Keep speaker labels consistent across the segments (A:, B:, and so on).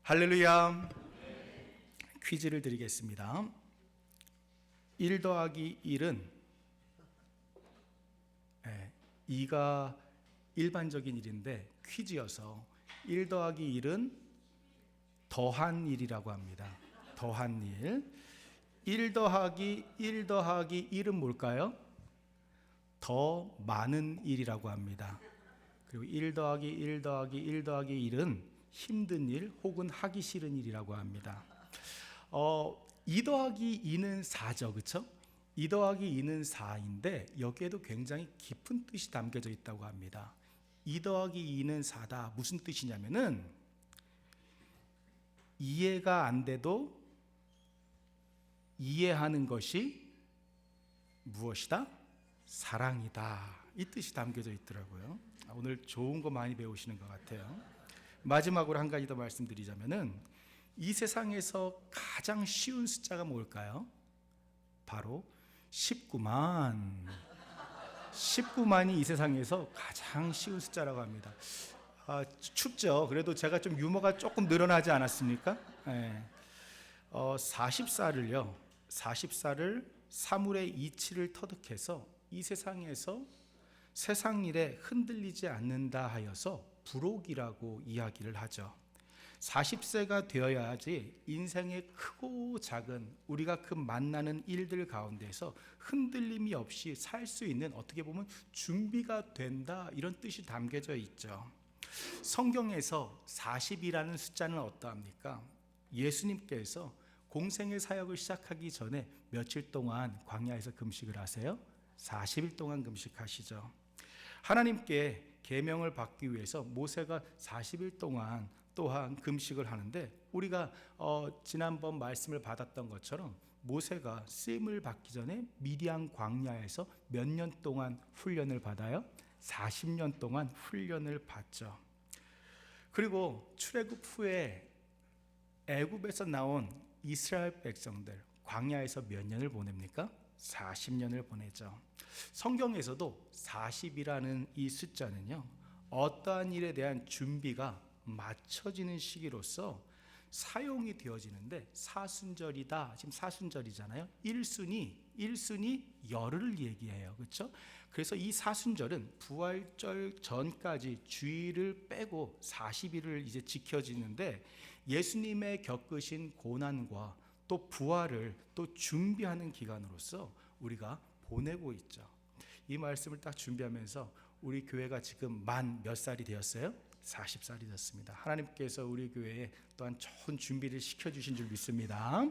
A: 할렐루야. 퀴즈를 드리겠습니다. 1 더하기 1은 2가 일반적인 일인데 퀴즈여서 1 더하기 1은 더한 일이라고 합니다. 더한 일. 1 더하기 1은 뭘까요? 더 많은 일이라고 합니다. 그리고 1 더하기 1은 힘든 일 혹은 하기 싫은 일이라고 합니다. 2 더하기 2는 4죠, 그렇죠? 2 더하기 2는 4인데 여기에도 굉장히 깊은 뜻이 담겨져 있다고 합니다. 2 더하기 2는 4다. 무슨 뜻이냐면은 이해가 안 돼도 이해하는 것이 무엇이다? 사랑이다. 이 뜻이 담겨져 있더라고요. 오늘 좋은 거 많이 배우시는 것 같아요. 마지막으로 한 가지 더 말씀드리자면은 이 세상에서 가장 쉬운 숫자가 뭘까요? 바로 19만. 19만이 이 세상에서 가장 쉬운 숫자라고 합니다. 춥죠? 그래도 제가 좀 유머가 조금 늘어나지 않았습니까? 네. 44를 3분의 2치를 터득해서 이 세상에서 세상 일에 흔들리지 않는다 하여서 불옥이라고 이야기를 하죠. 40세가 되어야지 인생의 크고 작은 우리가 만나는 일들 가운데서 흔들림이 없이 살 수 있는, 어떻게 보면 준비가 된다, 이런 뜻이 담겨져 있죠. 성경에서 40이라는 숫자는 어떠합니까? 예수님께서 공생의 사역을 시작하기 전에 며칠 동안 광야에서 금식을 하세요? 40일 동안 금식하시죠. 하나님께 계명을 받기 위해서 모세가 40일 동안 또한 금식을 하는데, 우리가 지난번 말씀을 받았던 것처럼 모세가 쓰임을 받기 전에 미디안 광야에서 몇 년 동안 훈련을 받아요? 40년 동안 훈련을 받죠. 그리고 출애굽 후에 애굽에서 나온 이스라엘 백성들 광야에서 몇 년을 보냅니까? 40년을 보내죠. 성경에서도 40이라는 이 숫자는요, 어떠한 일에 대한 준비가 맞춰지는 시기로서 사용이 되어지는데, 사순절이다. 지금 사순절이잖아요. 1순위 열흘을 얘기해요. 그렇죠? 그래서 이 사순절은 부활절 전까지 주일을 빼고 40일을 이제 지켜지는데, 예수님의 겪으신 고난과 또 부활을 또 준비하는 기간으로서 우리가 보내고 있죠. 이 말씀을 딱 준비하면서 우리 교회가 지금 만 몇 살이 되었어요? 40살이 됐습니다. 하나님께서 우리 교회에 또한 좋은 준비를 시켜주신 줄 믿습니다.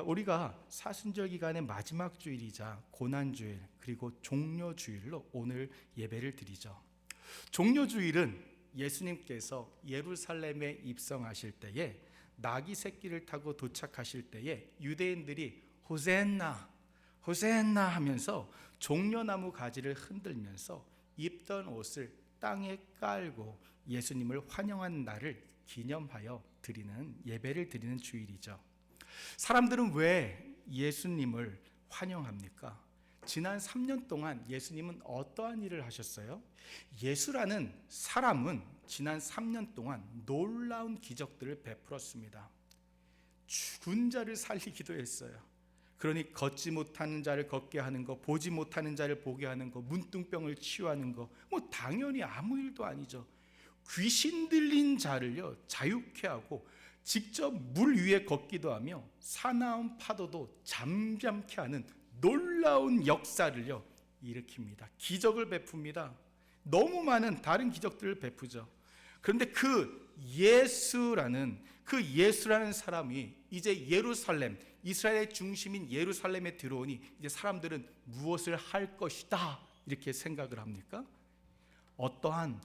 A: 우리가 사순절 기간의 마지막 주일이자 고난주일 그리고 종려주일로 오늘 예배를 드리죠. 종려주일은 예수님께서 예루살렘에 입성하실 때에 나귀 새끼를 타고 도착하실 때에 유대인들이 호산나 호산나 하면서 종려나무 가지를 흔들면서 입던 옷을 땅에 깔고 예수님을 환영한 날을 기념하여 드리는, 예배를 드리는 주일이죠. 사람들은 왜 예수님을 환영합니까? 지난 3년 동안 예수님은 어떠한 일을 하셨어요? 예수라는 사람은 지난 3년 동안 놀라운 기적들을 베풀었습니다. 죽은 자를 살리기도 했어요. 그러니 걷지 못하는 자를 걷게 하는 거, 보지 못하는 자를 보게 하는 거, 문둥병을 치유하는 거, 당연히 아무 일도 아니죠. 귀신 들린 자를요 자유케 하고 직접 물 위에 걷기도 하며 사나운 파도도 잠잠케 하는 놀라운 역사를요 일으킵니다. 기적을 베풉니다. 너무 많은 다른 기적들을 베푸죠. 그런데 그 예수라는 사람이 이제 예루살렘, 이스라엘의 중심인 예루살렘에 들어오니 이제 사람들은 무엇을 할 것이다 이렇게 생각을 합니까? 어떠한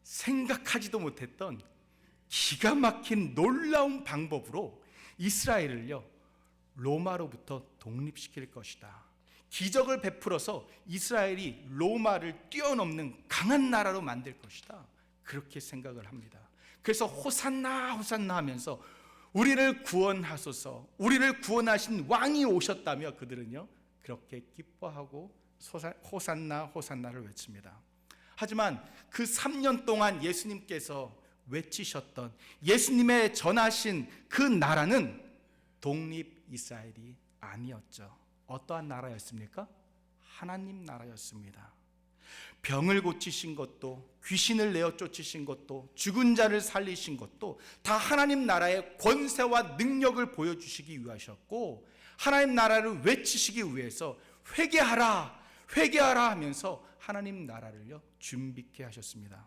A: 생각하지도 못했던 기가 막힌 놀라운 방법으로 이스라엘을요 로마로부터 독립시킬 것이다. 기적을 베풀어서 이스라엘이 로마를 뛰어넘는 강한 나라로 만들 것이다. 그렇게 생각을 합니다. 그래서 호산나 호산나 하면서 우리를 구원하소서, 우리를 구원하신 왕이 오셨다며 그들은요 그렇게 기뻐하고 호산나 호산나를 외칩니다. 하지만 그 3년 동안 예수님께서 외치셨던 예수님의 전하신 그 나라는 독립 이스라엘이 아니었죠. 어떠한 나라였습니까? 하나님 나라였습니다. 병을 고치신 것도, 귀신을 내어 쫓으신 것도, 죽은 자를 살리신 것도 다 하나님 나라의 권세와 능력을 보여주시기 위하셨고, 하나님 나라를 외치시기 위해서 회개하라, 회개하라 하면서 하나님 나라를요 준비케 하셨습니다.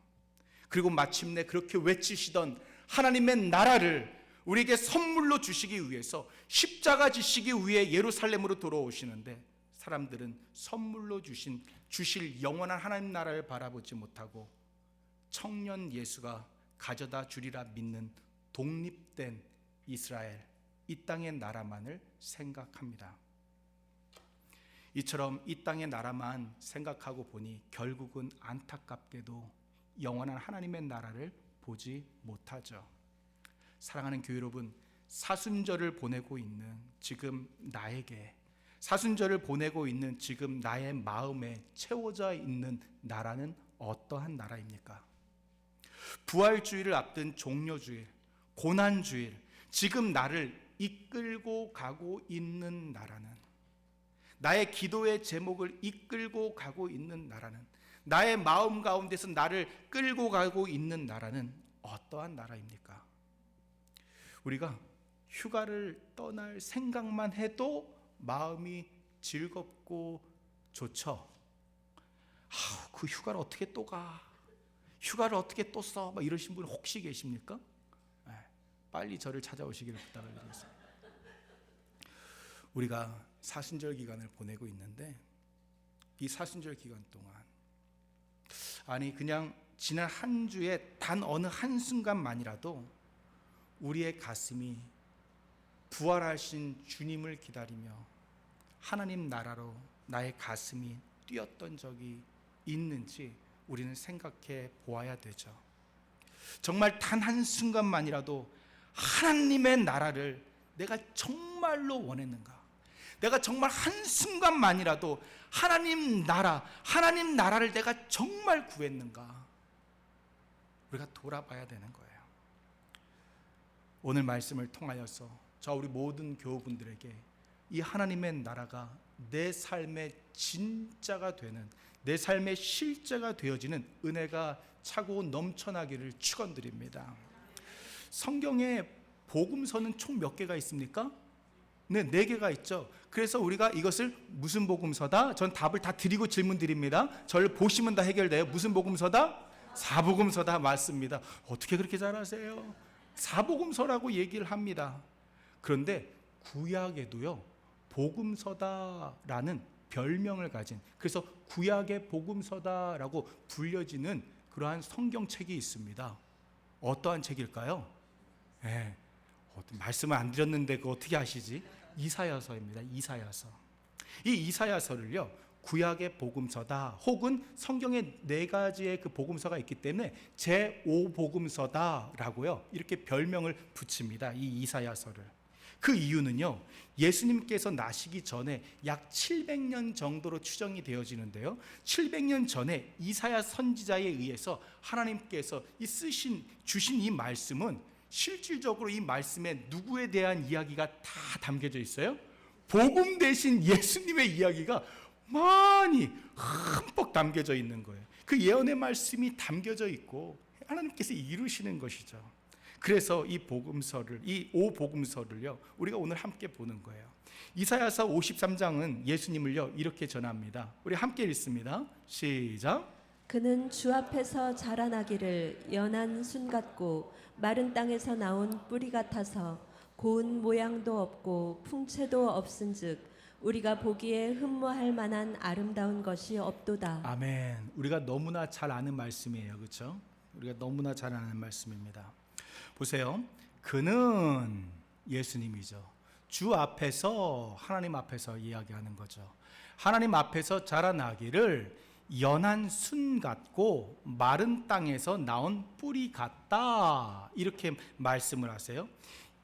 A: 그리고 마침내 그렇게 외치시던 하나님의 나라를 우리에게 선물로 주시기 위해서 십자가 지시기 위해 예루살렘으로 돌아오시는데, 사람들은 선물로 주실 영원한 하나님 나라를 바라보지 못하고 청년 예수가 가져다 주리라 믿는 독립된 이스라엘, 이 땅의 나라만을 생각합니다. 이처럼 이 땅의 나라만 생각하고 보니 결국은 안타깝게도 영원한 하나님의 나라를 보지 못하죠. 사랑하는 교회 여러분, 사순절을 보내고 있는 지금 나에게, 사순절을 보내고 있는 지금 나의 마음에 채워져 있는 나라는 어떠한 나라입니까? 부활주일을 앞둔 종려주일, 고난주일, 지금 나를 이끌고 가고 있는 나라는, 나의 기도의 제목을 이끌고 가고 있는 나라는, 나의 마음 가운데서 나를 끌고 가고 있는 나라는 어떠한 나라입니까? 우리가 휴가를 떠날 생각만 해도 마음이 즐겁고 좋죠. 그 휴가를 어떻게 또 가? 휴가를 어떻게 또 써? 막 이러신 분 혹시 계십니까? 네, 빨리 저를 찾아오시기를 부탁을 드리겠습니다. 우리가 사순절 기간을 보내고 있는데, 이 사순절 기간 동안, 아니 그냥 지난 한 주의 단 어느 한순간만이라도 우리의 가슴이 부활하신 주님을 기다리며 하나님 나라로 나의 가슴이 뛰었던 적이 있는지 우리는 생각해 보아야 되죠. 정말 단 한순간만이라도 하나님의 나라를 내가 정말로 원했는가? 내가 정말 한순간만이라도 하나님 나라를 내가 정말 구했는가? 우리가 돌아봐야 되는 거예요. 오늘 말씀을 통하여서 저 우리 모든 교우분들에게 이 하나님의 나라가 내 삶의 진짜가 되는, 내 삶의 실제가 되어지는 은혜가 차고 넘쳐나기를 축원드립니다. 성경에 복음서는 총 몇 개가 있습니까? 네, 4개가 있죠. 그래서 우리가 이것을 무슨 복음서다? 전 답을 다 드리고 질문 드립니다. 저를 보시면 다 해결돼요. 무슨 복음서다? 사복음서다. 맞습니다. 어떻게 그렇게 잘하세요? 사복음서라고 얘기를 합니다. 그런데 구약에도요, 복음서다라는 별명을 가진, 그래서 구약의 복음서다라고 불려지는 그러한 성경책이 있습니다. 어떠한 책일까요? 네, 말씀을 안 드렸는데 그거 어떻게 아시지? 이사야서입니다. 이사야서. 이 이사야서를요, 구약의 복음서다, 혹은 성경에 4가지의 그 복음서가 있기 때문에 제5복음서다라고요, 이렇게 별명을 붙입니다. 이 이사야서를. 그 이유는요, 예수님께서 나시기 전에 약 700년 정도로 추정이 되어지는데요, 700년 전에 이사야 선지자에 의해서 하나님께서 주신 이 말씀은 실질적으로 이 말씀에 누구에 대한 이야기가 다 담겨져 있어요? 복음 대신 예수님의 이야기가 많이 흠뻑 담겨져 있는 거예요. 그 예언의 말씀이 담겨져 있고 하나님께서 이루시는 것이죠. 그래서 이 복음서를, 이 5복음서를요, 우리가 오늘 함께 보는 거예요. 이사야서 53장은 예수님을요 이렇게 전합니다. 우리 함께 읽습니다. 시작.
B: 그는 주 앞에서 자라나기를 연한 순 같고 마른 땅에서 나온 뿌리 같아서 고운 모양도 없고 풍채도 없은즉 우리가 보기에 흠모할 만한 아름다운 것이 없도다.
A: 아멘. 우리가 너무나 잘 아는 말씀이에요, 그렇죠? 우리가 너무나 잘 아는 말씀입니다. 보세요. 그는 예수님이죠. 주 앞에서, 하나님 앞에서 이야기하는 거죠. 하나님 앞에서 자라나기를 연한 순 같고 마른 땅에서 나온 뿌리 같다, 이렇게 말씀을 하세요.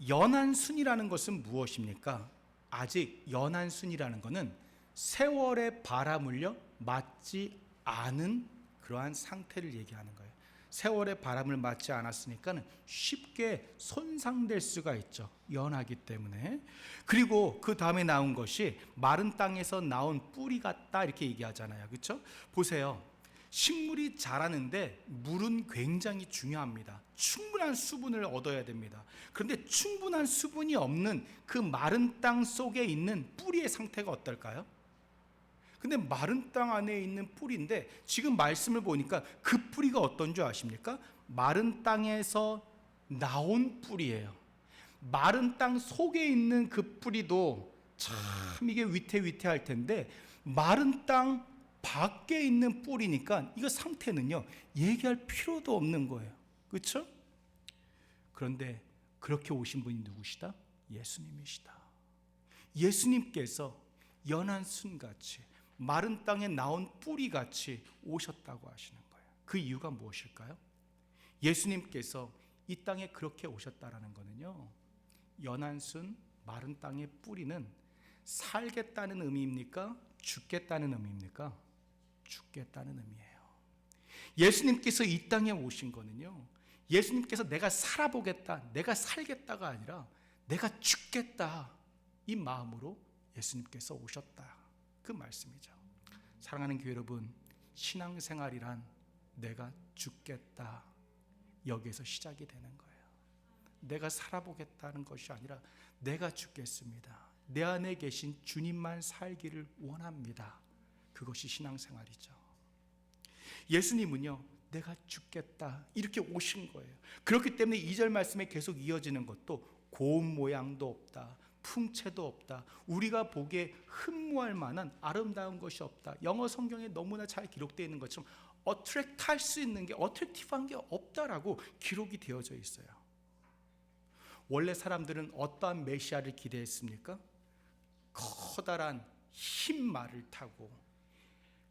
A: 연한 순이라는 것은 무엇입니까? 아직 연한 순이라는 것은 세월의 바람을요 맞지 않은 그러한 상태를 얘기하는 거예요. 세월의 바람을 맞지 않았으니까 쉽게 손상될 수가 있죠. 연하기 때문에. 그리고 그 다음에 나온 것이 마른 땅에서 나온 뿌리 같다 이렇게 얘기하잖아요. 그렇죠? 보세요. 식물이 자라는데 물은 굉장히 중요합니다. 충분한 수분을 얻어야 됩니다. 그런데 충분한 수분이 없는 그 마른 땅 속에 있는 뿌리의 상태가 어떨까요? 근데 마른 땅 안에 있는 뿌리인데 지금 말씀을 보니까 그 뿌리가 어떤 줄 아십니까? 마른 땅에서 나온 뿌리예요. 마른 땅 속에 있는 그 뿌리도 참 이게 위태위태할 텐데 마른 땅 밖에 있는 뿌리니까 이거 상태는요 얘기할 필요도 없는 거예요. 그렇죠? 그런데 그렇게 오신 분이 누구시다? 예수님이시다. 예수님께서 연한 순같이 마른 땅에 나온 뿌리같이 오셨다고 하시는 거예요. 그 이유가 무엇일까요? 예수님께서 이 땅에 그렇게 오셨다라는 거는요, 연한 순 마른 땅의 뿌리는 살겠다는 의미입니까? 죽겠다는 의미입니까? 죽겠다는 의미예요. 예수님께서 이 땅에 오신 거는요, 예수님께서 내가 살아보겠다, 내가 살겠다가 아니라 내가 죽겠다, 이 마음으로 예수님께서 오셨다, 그 말씀이죠. 사랑하는 교회 여러분, 신앙생활이란 내가 죽겠다, 여기에서 시작이 되는 거예요. 내가 살아보겠다는 것이 아니라 내가 죽겠습니다, 내 안에 계신 주님만 살기를 원합니다. 그것이 신앙생활이죠. 예수님은요, 내가 죽겠다 이렇게 오신 거예요. 그렇기 때문에 2절 말씀에 계속 이어지는 것도 고운 모양도 없다, 풍채도 없다, 우리가 보기에 흠모할 만한 아름다운 것이 없다. 영어 성경에 너무나 잘 기록되어 있는 것처럼 어트랙트할 수 있는 게, 어트랙티브한 게 없다라고 기록이 되어져 있어요. 원래 사람들은 어떠한 메시아를 기대했습니까? 커다란 흰 말을 타고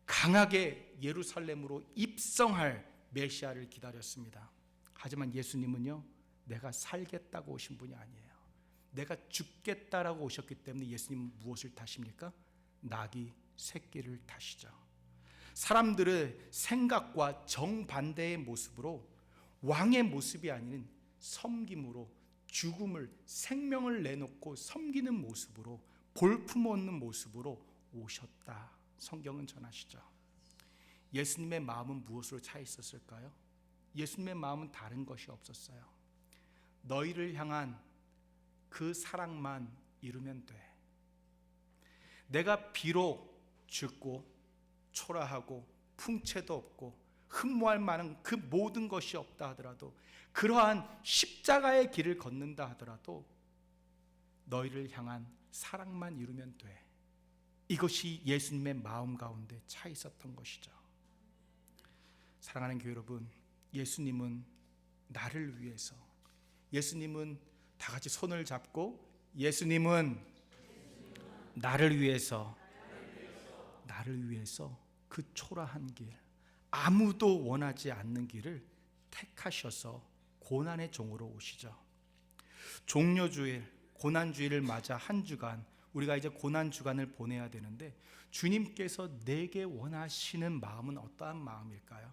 A: 강하게 예루살렘으로 입성할 메시아를 기다렸습니다. 하지만 예수님은요, 내가 살겠다고 오신 분이 아니에요. 내가 죽겠다라고 오셨기 때문에 예수님은 무엇을 타십니까? 나귀 새끼를 타시죠. 사람들의 생각과 정반대의 모습으로, 왕의 모습이 아닌 섬김으로, 죽음을, 생명을 내놓고 섬기는 모습으로, 볼품없는 모습으로 오셨다, 성경은 전하시죠. 예수님의 마음은 무엇으로 차 있었을까요? 예수님의 마음은 다른 것이 없었어요. 너희를 향한 그 사랑만 이루면 돼. 내가 비록 죽고 초라하고 풍채도 없고 흠모할 만한 그 모든 것이 없다 하더라도, 그러한 십자가의 길을 걷는다 하더라도 너희를 향한 사랑만 이루면 돼. 이것이 예수님의 마음 가운데 차 있었던 것이죠. 사랑하는 교회 여러분, 예수님은 나를 위해서, 예수님은 다 같이 손을 잡고, 예수님은 나를 위해서 그 초라한 길, 아무도 원하지 않는 길을 택하셔서 고난의 종으로 오시죠. 종려주일, 고난주일을 맞아 한 주간, 우리가 이제 고난주간을 보내야 되는데, 주님께서 내게 원하시는 마음은 어떠한 마음일까요?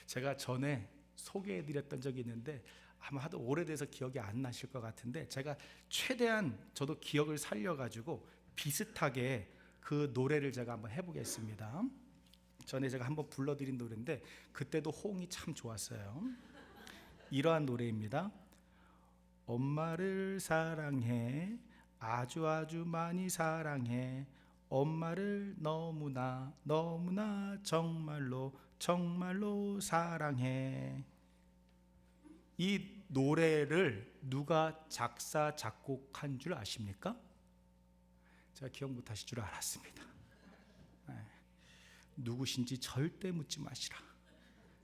A: 제가 전에 소개해드렸던 적이 있는데 아마 하도 오래돼서 기억이 안 나실 것 같은데, 제가 최대한 저도 기억을 살려가지고 비슷하게 그 노래를 제가 한번 해보겠습니다. 전에 제가 한번 불러드린 노래인데 그때도 호응이 참 좋았어요. 이러한 노래입니다. 엄마를 사랑해, 아주 많이 사랑해, 엄마를 너무나 정말로 사랑해. 이 노래를 누가 작사 작곡한 줄 아십니까? 제가 기억 못하실 줄 알았습니다. 누구신지 절대 묻지 마시라.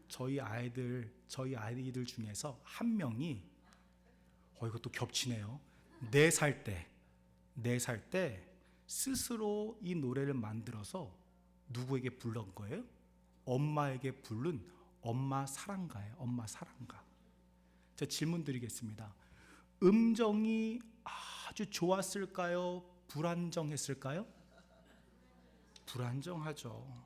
A: 저희 아이들 중에서 한 명이, 이것도 겹치네요. 4살 때 스스로 이 노래를 만들어서 누구에게 불른 거예요? 엄마에게 부른 엄마 사랑가예요. 엄마 사랑가. 제가 질문 드리겠습니다. 음정이 아주 좋았을까요? 불안정했을까요? 불안정하죠.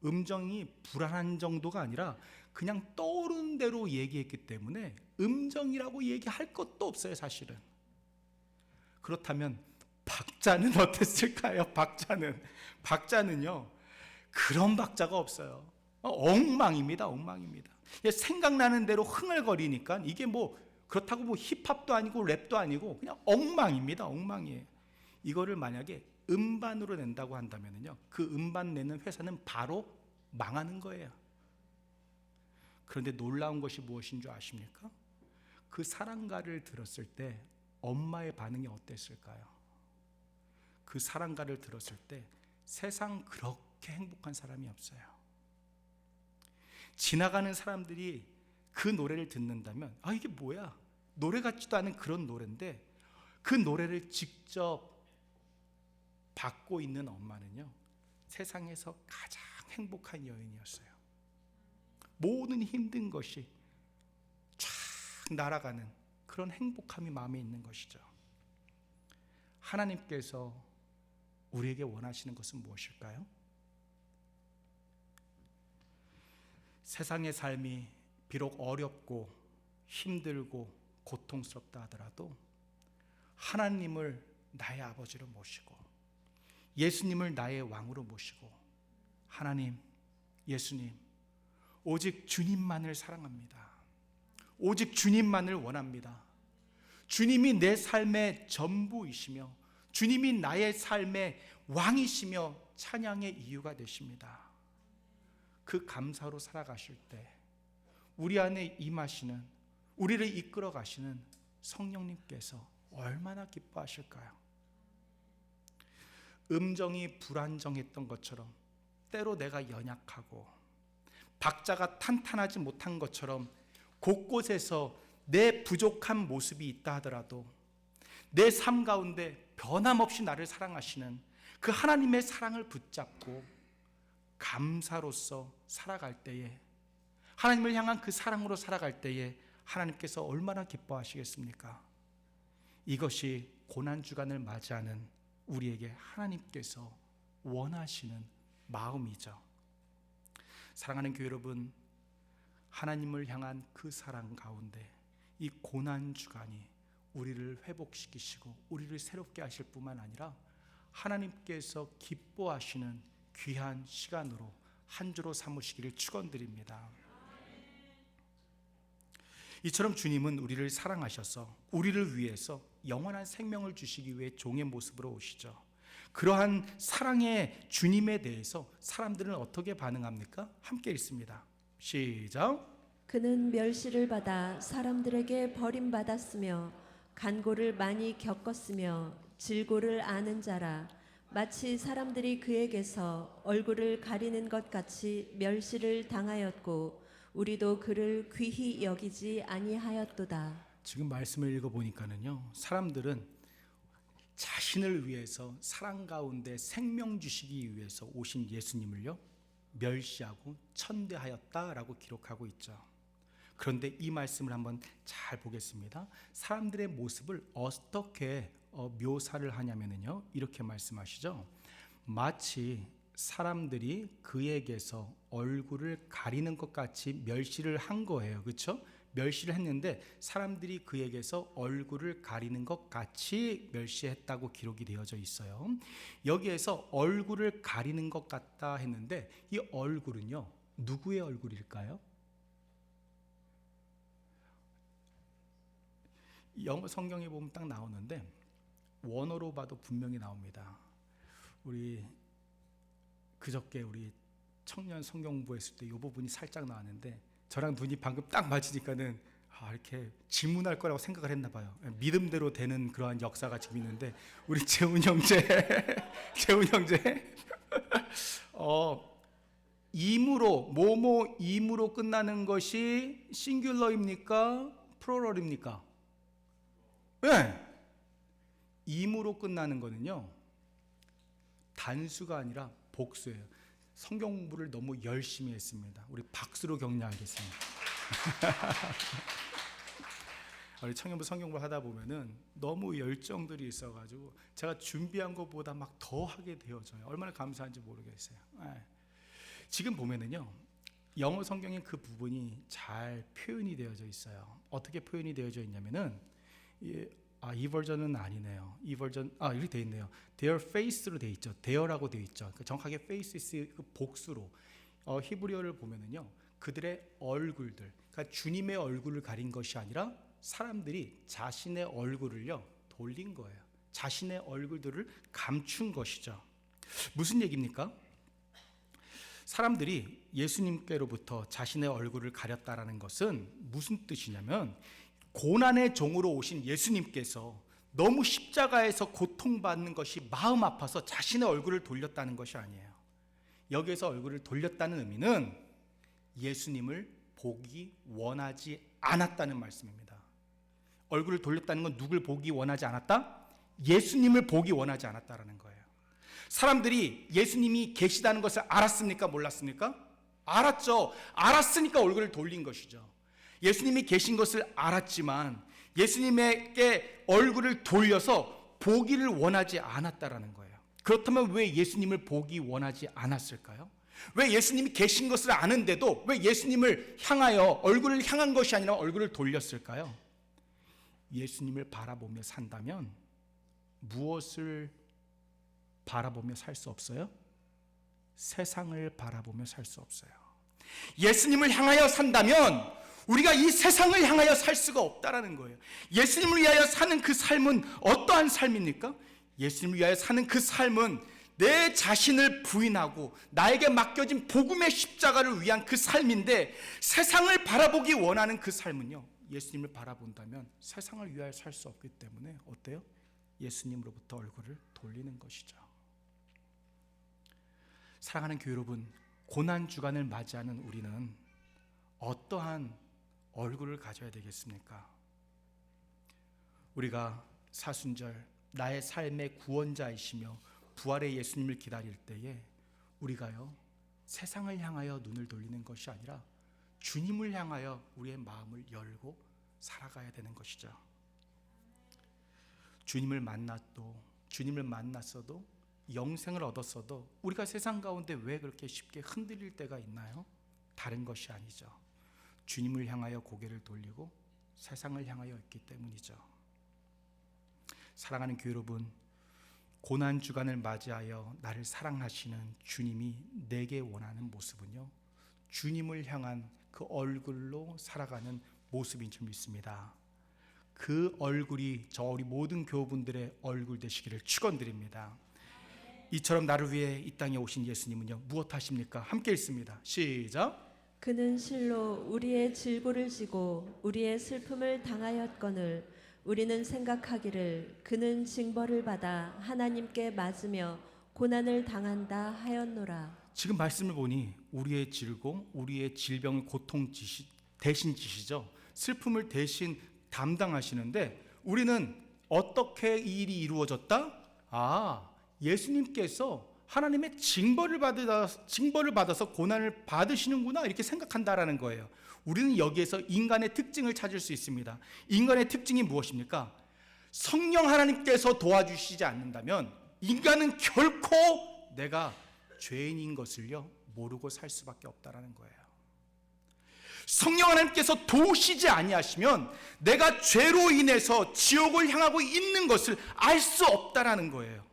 A: 음정이 불안한 정도가 아니라 그냥 떠오른 음성대로 얘기했기 때문에 음정이라고 얘기할 것도 없어요, 사실은. 그렇다면 박자는 어땠을까요? 박자는요, 그런 박자가 없어요. 엉망입니다, 엉망입니다. 생각나는 대로 흥얼거리니까 이게 뭐 그렇다고 뭐 힙합도 아니고 랩도 아니고 그냥 엉망입니다, 엉망이에요. 이거를 만약에 음반으로 낸다고 한다면요, 그 음반 내는 회사는 바로 망하는 거예요. 그런데 놀라운 것이 무엇인 줄 아십니까? 그 사랑가를 들었을 때 엄마의 반응이 어땠을까요? 그 사랑가를 들었을 때 세상 그렇게 행복한 사람이 없어요. 지나가는 사람들이 그 노래를 듣는다면 이게 뭐야? 노래 같지도 않은 그런 노래인데 그 노래를 직접 받고 있는 엄마는요, 세상에서 가장 행복한 여인이었어요. 모든 힘든 것이 쫙 날아가는 그런 행복함이 마음에 있는 것이죠. 하나님께서 우리에게 원하시는 것은 무엇일까요? 세상의 삶이 비록 어렵고 힘들고 고통스럽다 하더라도 하나님을 나의 아버지로 모시고 예수님을 나의 왕으로 모시고 하나님, 예수님, 오직 주님만을 사랑합니다. 오직 주님만을 원합니다. 주님이 내 삶의 전부이시며 주님이 나의 삶의 왕이시며 찬양의 이유가 되십니다. 그 감사로 살아가실 때 우리 안에 임하시는, 우리를 이끌어 가시는 성령님께서 얼마나 기뻐하실까요? 음정이 불안정했던 것처럼 때로 내가 연약하고 박자가 탄탄하지 못한 것처럼 곳곳에서 내 부족한 모습이 있다 하더라도 내 삶 가운데 변함없이 나를 사랑하시는 그 하나님의 사랑을 붙잡고 감사로서 살아갈 때에, 하나님을 향한 그 사랑으로 살아갈 때에 하나님께서 얼마나 기뻐하시겠습니까? 이것이 고난주간을 맞이하는 우리에게 하나님께서 원하시는 마음이죠. 사랑하는 교회 여러분, 하나님을 향한 그 사랑 가운데 이 고난주간이 우리를 회복시키시고 우리를 새롭게 하실 뿐만 아니라 하나님께서 기뻐하시는 귀한 시간으로 한 주로 삼으시기를 축원드립니다. 이처럼 주님은 우리를 사랑하셔서 우리를 위해서 영원한 생명을 주시기 위해 종의 모습으로 오시죠. 그러한 사랑의 주님에 대해서 사람들은 어떻게 반응합니까? 함께 읽습니다. 시작.
B: 그는 멸시를 받아 사람들에게 버림받았으며 간고를 많이 겪었으며 질고를 아는 자라. 마치 사람들이 그에게서 얼굴을 가리는 것 같이 멸시를 당하였고 우리도 그를 귀히 여기지 아니하였도다.
A: 지금 말씀을 읽어보니까는요, 사람들은 자신을 위해서 사랑 가운데 생명 주시기 위해서 오신 예수님을요 멸시하고 천대하였다라고 기록하고 있죠. 그런데 이 말씀을 한번 잘 보겠습니다. 사람들의 모습을 어떻게 묘사를 하냐면요, 이렇게 말씀하시죠. 마치 사람들이 그에게서 얼굴을 가리는 것 같이 멸시를 한 거예요. 그렇죠? 멸시를 했는데 사람들이 그에게서 얼굴을 가리는 것 같이 멸시했다고 기록이 되어져 있어요. 여기에서 얼굴을 가리는 것 같다 했는데 이 얼굴은요, 누구의 얼굴일까요? 영어 성경에 보면 딱 나오는데 원어로 봐도 분명히 나옵니다. 우리 그저께 우리 청년 성경부 했을 때 이 부분이 살짝 나왔는데 저랑 눈이 방금 딱 맞으니까는 이렇게 질문할 거라고 생각을 했나 봐요. 믿음대로 되는 그러한 역사가 지금 있는데 우리 재훈 형제 임으로 뭐뭐 임으로 끝나는 것이 싱귤러입니까? 플루럴입니까? 네. 임으로 끝나는 거는요 단수가 아니라 복수예요. 성경 공부를 너무 열심히 했습니다. 우리 박수로 격려하겠습니다. 우리 청년부 성경 공부를 하다 보면은 너무 열정들이 있어가지고 제가 준비한 것보다 막 더 하게 되어져요. 얼마나 감사한지 모르겠어요. 지금 보면은요 영어 성경에 그 부분이 잘 표현이 되어져 있어요. 어떻게 표현이 되어져 있냐면은 이 버전은 아니네요. 이 버전 이렇게 돼 있네요. Their face로 돼 있죠. Their라고 돼 있죠. 정확하게 face 그 복수로 히브리어를 보면은요, 그들의 얼굴들, 그러니까 주님의 얼굴을 가린 것이 아니라 사람들이 자신의 얼굴을요 돌린 거예요. 자신의 얼굴들을 감춘 것이죠. 무슨 얘기입니까? 사람들이 예수님께로부터 자신의 얼굴을 가렸다라는 것은 무슨 뜻이냐면, 고난의 종으로 오신 예수님께서 너무 십자가에서 고통받는 것이 마음 아파서 자신의 얼굴을 돌렸다는 것이 아니에요. 여기에서 얼굴을 돌렸다는 의미는 예수님을 보기 원하지 않았다는 말씀입니다. 얼굴을 돌렸다는 건 누굴 보기 원하지 않았다? 예수님을 보기 원하지 않았다라는 거예요. 사람들이 예수님이 계시다는 것을 알았습니까? 몰랐습니까? 알았죠. 알았으니까 얼굴을 돌린 것이죠. 예수님이 계신 것을 알았지만 예수님에게 얼굴을 돌려서 보기를 원하지 않았다라는 거예요. 그렇다면 왜 예수님을 보기 원하지 않았을까요? 왜 예수님이 계신 것을 아는데도 왜 예수님을 향하여 얼굴을 향한 것이 아니라 얼굴을 돌렸을까요? 예수님을 바라보며 산다면 무엇을 바라보며 살 수 없어요? 세상을 바라보며 살 수 없어요. 예수님을 향하여 산다면 우리가 이 세상을 향하여 살 수가 없다라는 거예요. 예수님을 위하여 사는 그 삶은 어떠한 삶입니까? 예수님을 위하여 사는 그 삶은 내 자신을 부인하고 나에게 맡겨진 복음의 십자가를 위한 그 삶인데, 세상을 바라보기 원하는 그 삶은요, 예수님을 바라본다면 세상을 위하여 살 수 없기 때문에 어때요? 예수님으로부터 얼굴을 돌리는 것이죠. 사랑하는 교회 여러분, 고난 주간을 맞이하는 우리는 어떠한 얼굴을 가져야 되겠습니까? 우리가 사순절 나의 삶의 구원자이시며 부활의 예수님을 기다릴 때에 우리가요, 세상을 향하여 눈을 돌리는 것이 아니라 주님을 향하여 우리의 마음을 열고 살아가야 되는 것이죠. 주님을 만났어도 영생을 얻었어도 우리가 세상 가운데 왜 그렇게 쉽게 흔들릴 때가 있나요? 다른 것이 아니죠. 주님을 향하여 고개를 돌리고 세상을 향하여 있기 때문이죠. 사랑하는 교회 여러분, 고난 주간을 맞이하여 나를 사랑하시는 주님이 내게 원하는 모습은요, 주님을 향한 그 얼굴로 살아가는 모습인 줄 믿습니다. 그 얼굴이 우리 모든 교우분들의 얼굴 되시기를 축원드립니다. 이처럼 나를 위해 이 땅에 오신 예수님은요, 무엇 하십니까? 함께 읽습니다. 시작.
B: 그는 실로 우리의 질고를 지고 우리의 슬픔을 당하였거늘 우리는 생각하기를 그는 징벌을 받아 하나님께 맞으며 고난을 당한다 하였노라.
A: 지금 말씀을 보니 우리의 질고 우리의 질병을 대신 지시죠. 슬픔을 대신 담당하시는데, 우리는 어떻게 이 일이 이루어졌다? 예수님께서 하나님의 징벌을 받아서 고난을 받으시는구나, 이렇게 생각한다라는 거예요. 우리는 여기에서 인간의 특징을 찾을 수 있습니다. 인간의 특징이 무엇입니까? 성령 하나님께서 도와주시지 않는다면 인간은 결코 내가 죄인인 것을요 모르고 살 수밖에 없다라는 거예요. 성령 하나님께서 도우시지 아니하시면 내가 죄로 인해서 지옥을 향하고 있는 것을 알 수 없다라는 거예요.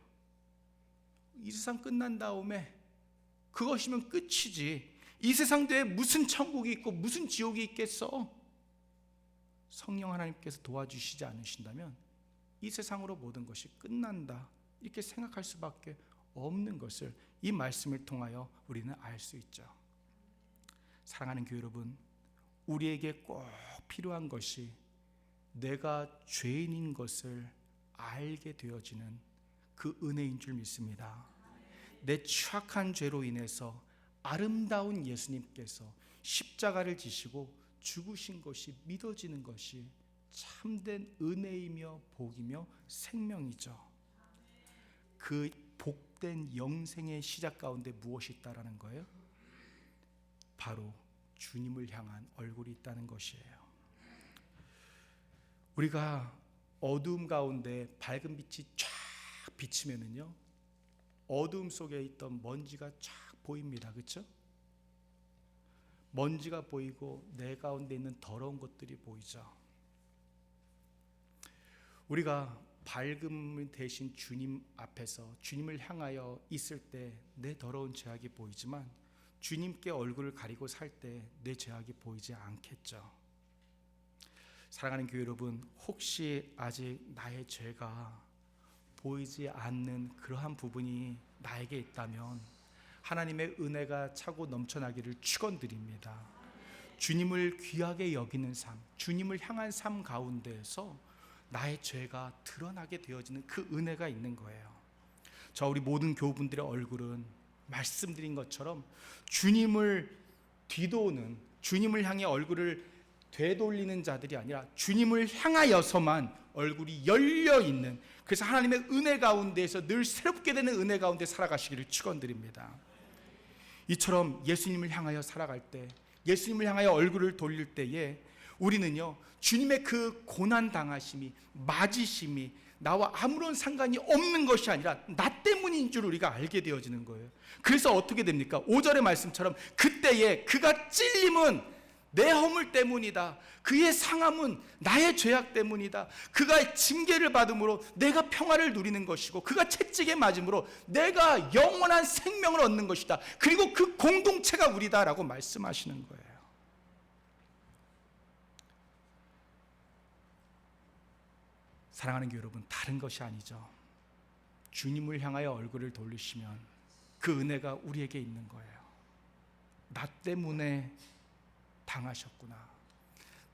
A: 이 세상 끝난 다음에 그것이면 끝이지, 이 세상 뒤에 무슨 천국이 있고 무슨 지옥이 있겠어? 성령 하나님께서 도와주시지 않으신다면 이 세상으로 모든 것이 끝난다, 이렇게 생각할 수밖에 없는 것을 이 말씀을 통하여 우리는 알 수 있죠. 사랑하는 교회 여러분, 우리에게 꼭 필요한 것이 내가 죄인인 것을 알게 되어지는 그 은혜인 줄 믿습니다. 내 취약한 죄로 인해서 아름다운 예수님께서 십자가를 지시고 죽으신 것이 믿어지는 것이 참된 은혜이며 복이며 생명이죠. 그 복된 영생의 시작 가운데 무엇이 있다라는 거예요? 바로 주님을 향한 얼굴이 있다는 것이에요. 우리가 어두움 가운데 밝은 빛이 쫙 비치면은요, 어두움 속에 있던 먼지가 쫙 보입니다. 그렇죠? 먼지가 보이고 내 가운데 있는 더러운 것들이 보이죠. 우리가 밝음 대신 주님 앞에서 주님을 향하여 있을 때 내 더러운 죄악이 보이지만 주님께 얼굴을 가리고 살 때 내 죄악이 보이지 않겠죠. 사랑하는 교회 여러분, 혹시 아직 나의 죄가 보이지 않는 그러한 부분이 나에게 있다면 하나님의 은혜가 차고 넘쳐나기를 축원드립니다. 주님을 귀하게 여기는 삶, 주님을 향한 삶 가운데에서 나의 죄가 드러나게 되어지는 그 은혜가 있는 거예요. 우리 모든 교우분들의 얼굴은 말씀드린 것처럼 주님을 뒤도는, 주님을 향해 얼굴을 되돌리는 자들이 아니라 주님을 향하여서만 얼굴이 열려 있는, 그래서 하나님의 은혜 가운데에서 늘 새롭게 되는 은혜 가운데 살아가시기를 축원드립니다. 이처럼 예수님을 향하여 살아갈 때, 예수님을 향하여 얼굴을 돌릴 때에 우리는요, 주님의 그 고난 당하심이, 맞으심이 나와 아무런 상관이 없는 것이 아니라 나 때문인 줄 우리가 알게 되어지는 거예요. 그래서 어떻게 됩니까? 5절의 말씀처럼 그때에 그가 찔림은 내 허물 때문이다, 그의 상함은 나의 죄악 때문이다, 그가 징계를 받음으로 내가 평화를 누리는 것이고 그가 채찍에 맞음으로 내가 영원한 생명을 얻는 것이다, 그리고 그 공동체가 우리다 라고 말씀하시는 거예요. 사랑하는 교회 여러분, 다른 것이 아니죠. 주님을 향하여 얼굴을 돌리시면 그 은혜가 우리에게 있는 거예요. 나 때문에 당하셨구나,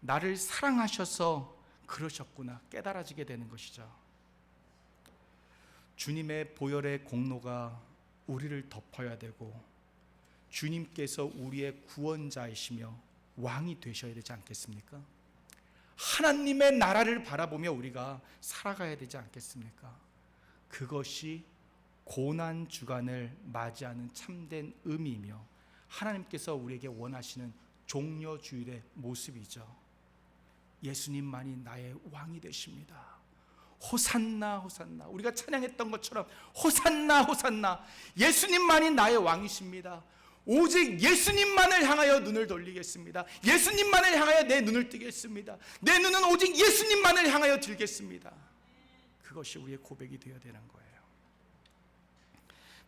A: 나를 사랑하셔서 그러셨구나 깨달아지게 되는 것이죠. 주님의 보혈의 공로가 우리를 덮어야 되고 주님께서 우리의 구원자이시며 왕이 되셔야 되지 않겠습니까? 하나님의 나라를 바라보며 우리가 살아가야 되지 않겠습니까? 그것이 고난 주간을 맞이하는 참된 의미이며 하나님께서 우리에게 원하시는 종려주일의 모습이죠. 예수님만이 나의 왕이 되십니다. 호산나 호산나, 우리가 찬양했던 것처럼 호산나 호산나, 예수님만이 나의 왕이십니다. 오직 예수님만을 향하여 눈을 돌리겠습니다. 예수님만을 향하여 내 눈을 뜨겠습니다. 내 눈은 오직 예수님만을 향하여 들겠습니다. 그것이 우리의 고백이 되어야 되는 거예요.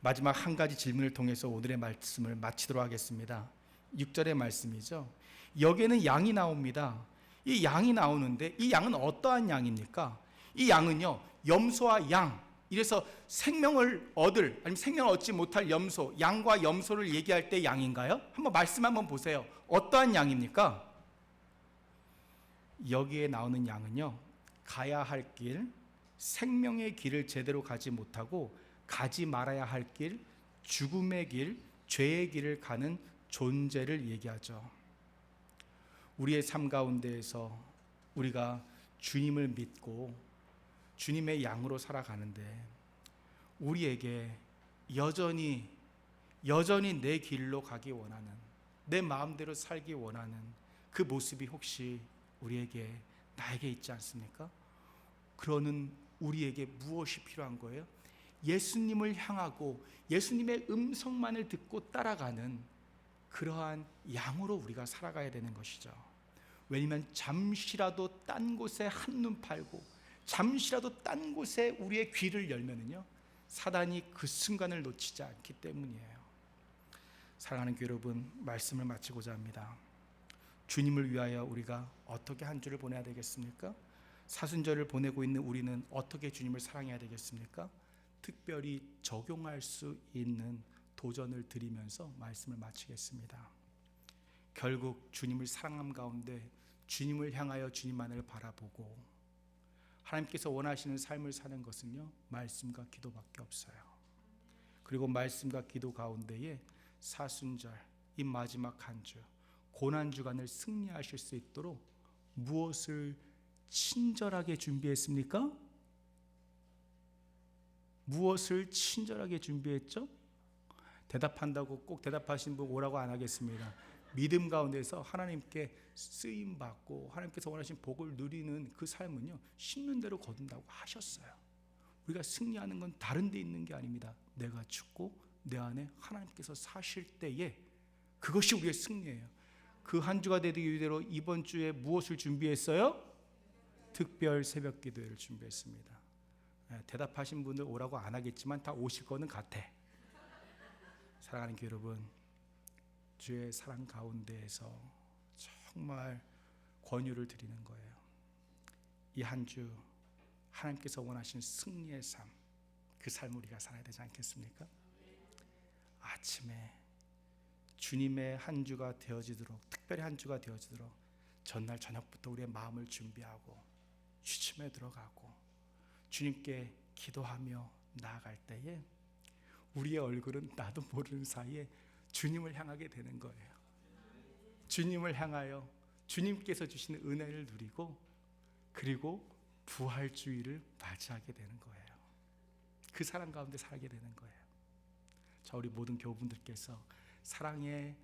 A: 마지막 한 가지 질문을 통해서 오늘의 말씀을 마치도록 하겠습니다. 6절의 말씀이죠. 여기에는 양이 나옵니다. 이 양이 나오는데 이 양은 어떠한 양입니까? 이 양은요, 염소와 양, 이래서 생명을 얻을, 아니면 생명을 얻지 못할 염소, 양과 염소를 얘기할 때 양인가요? 한번 말씀 한번 보세요. 어떠한 양입니까? 여기에 나오는 양은요, 가야 할 길, 생명의 길을 제대로 가지 못하고 가지 말아야 할 길, 죽음의 길, 죄의 길을 가는 존재를 얘기하죠. 우리의 삶 가운데에서 우리가 주님을 믿고 주님의 양으로 살아가는데 우리에게 여전히 내 길로 가기 원하는, 내 마음대로 살기 원하는 그 모습이 혹시 나에게 있지 않습니까? 그러는 우리에게 무엇이 필요한 거예요? 예수님을 향하고 예수님의 음성만을 듣고 따라가는 그러한 양으로 우리가 살아가야 되는 것이죠. 왜냐하면 잠시라도 딴 곳에 한눈 팔고 잠시라도 딴 곳에 우리의 귀를 열면은요, 사단이 그 순간을 놓치지 않기 때문이에요. 사랑하는 교회 여러분, 말씀을 마치고자 합니다. 주님을 위하여 우리가 어떻게 한 주를 보내야 되겠습니까? 사순절을 보내고 있는 우리는 어떻게 주님을 사랑해야 되겠습니까? 특별히 적용할 수 있는 도전을 드리면서 말씀을 마치겠습니다. 결국 주님을 사랑함 가운데 주님을 향하여 주님만을 바라보고 하나님께서 원하시는 삶을 사는 것은요, 말씀과 기도밖에 없어요. 그리고 말씀과 기도 가운데에 사순절, 이 마지막 한 주, 고난주간을 승리하실 수 있도록 무엇을 친절하게 준비했습니까? 무엇을 친절하게 준비했죠? 대답한다고 꼭 대답하신 분 오라고 안 하겠습니다. 믿음 가운데서 하나님께 쓰임받고 하나님께서 원하신 복을 누리는 그 삶은요, 심는 대로 거둔다고 하셨어요. 우리가 승리하는 건 다른 데 있는 게 아닙니다. 내가 죽고 내 안에 하나님께서 사실 때에 그것이 우리의 승리예요. 그 한 주가 되기 위대로 이번 주에 무엇을 준비했어요? 특별 새벽 기도회를 준비했습니다. 대답하신 분들 오라고 안 하겠지만 다 오실 거는 같아. 사랑하는 교회 여러분, 주의 사랑 가운데에서 정말 권유를 드리는 거예요. 이 한 주 하나님께서 원하신 승리의 삶, 그 삶을 우리가 살아야 되지 않겠습니까? 아침에 주님의 한 주가 되어지도록, 특별히 한 주가 되어지도록 전날 저녁부터 우리의 마음을 준비하고 취침에 들어가고 주님께 기도하며 나아갈 때에 우리의 얼굴은 나도 모르는 사이에 주님을 향하게 되는 거예요. 주님을 향하여 주님께서 주시는 은혜를 누리고 그리고 부활주의를 맞이하게 되는 거예요. 그 사랑 가운데 살게 되는 거예요. 자, 우리 모든 교우분들께서 사랑의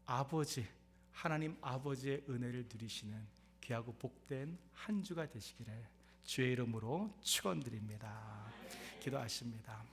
A: 아버지, 하나님 아버지의 은혜를 누리시는 귀하고 복된 한 주가 되시기를 주의 이름으로 축원드립니다. 기도하십니다.